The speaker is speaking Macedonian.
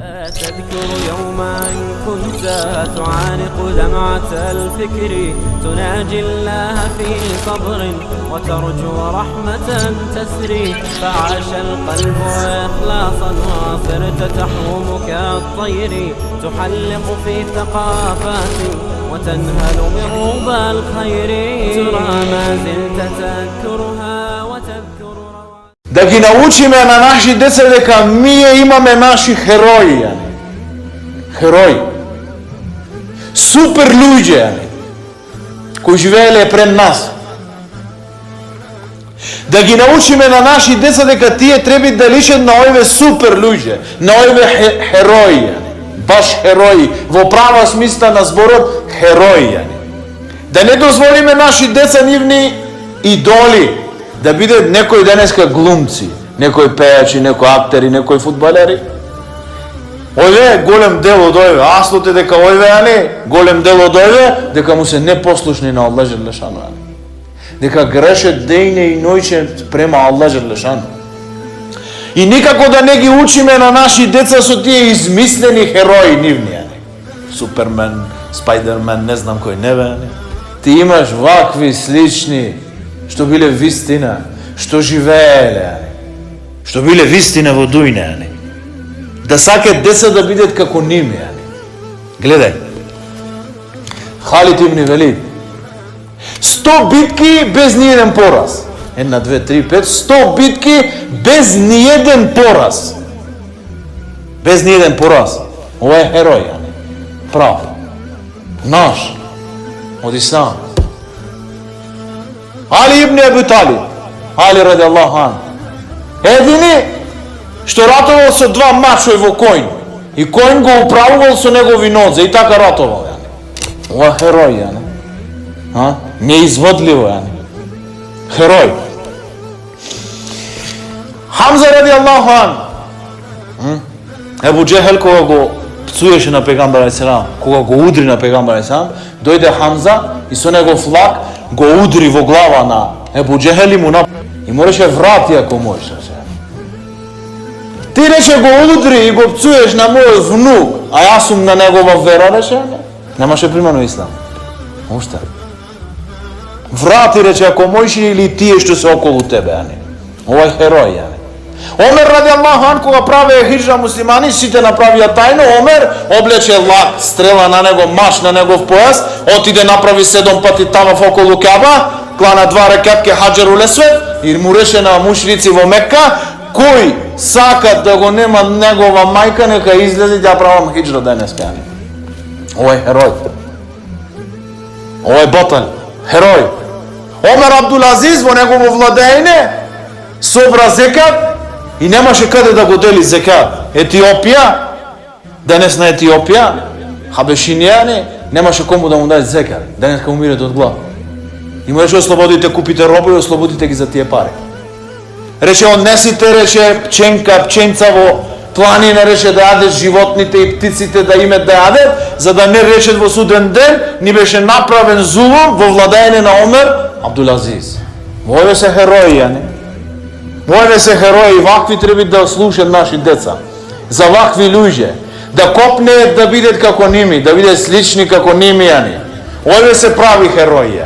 تذكر يوما كنت تعانق دمعة الفكر تناجي الله في صبر وترجو رحمة تسري فعاش القلب إخلاصا وصرت تحوم كالطير تحلق في ثقافات وتنهل من ربى الخير ترى ما زلت تذكرها وتذكر да ги научиме на наши деца дека ние имаме наши херои, херои, супер луѓе, кои живееле пред нас. Да ги научиме на наши деца дека тие треба да личат на овие супер луѓе, на овие херои, баш херои, во права смисла на зборот херои. Да не дозволиме наши деца нивни идоли да бидат некои денеска глумци, некои пејачи, некои актери, некои фудбалери. Овие голем дел од овие, аслот е дека овие, голем дел од овие, дека му се непослушни на Аллах џеле шану. Дека грешат дејне и ноќе према Аллах џеле шану. И никако да не ги учиме на наши деца со тие измислени херои нивни. Супермен, Спайдермен, не знам кој не. Ти имаш вакви слични што биле вистина, што живееле, што биле вистина во дујне, да сакат деца да бидат како ними. Гледај, Халид ибн Велид, 100 битки без ниеден пораз. 1, 2, 3, 5, 100 битки без ниеден пораз. Без ниеден пораз. Ова е херој, прав. Наш, од ислам. Али ибн Абу Талиб, Али ради Аллаху ан. Едини што ратовал со два мачови во коњ и коњ го управувал со негови нозе и така ратовал. Ова херој, неизводливо, херој. Хамза ради Аллаху ан. Ебу Џехел кога го пцуеше на пегамбер алейхиссалам, кога го удри на пегамбер алейхиссалам, дојде Хамза и со негов лак го удри во глава на Ебу Џехел и му и мореше врати ако можеш. Ти рече го удри и го пцуеш на мој внук, а јас сум на негова вера, рече, немаше примано ислам. Уште. Врати, рече, ако можеш или тие што се околу тебе, ова е херој, Омер ради Аллаху ан кога правеа хиџра муслимани, сите направија тајно, Омер облече лак, стрела на него, маш на негов појас, отиде направи 7 пати таваф околу Каба, клана 2 рекатки хаџерул есвед и му реше на мушрици во Мекка, кој сака да го нема негова мајка, нека излезе да правам хиџра денеска. Ова е херој. Ова е батал, херој. Омер Абдул Азиз во негово владење собра зекат и немаше каде да го дели зекат. Етиопија, денес на Етиопија, хабешинијани, немаше кому да му даде зекат. Денеска умират од глад. И му рече, ослободите, купите робови, ослободите ги за тие пари. Рече, однесите, рече, пченка, пченца во планина, рече, да јадеш животните и птиците да имат да јадет, за да не речет во суден ден, ни беше направен зулум во владење на Омер Абдул Азиз. Овие се херои, Овие се херои и вакви треба да слушат наши деца. За вакви луѓе. Да копнеат да бидат како ними, да бидат слични како ними. Овие се прави херои.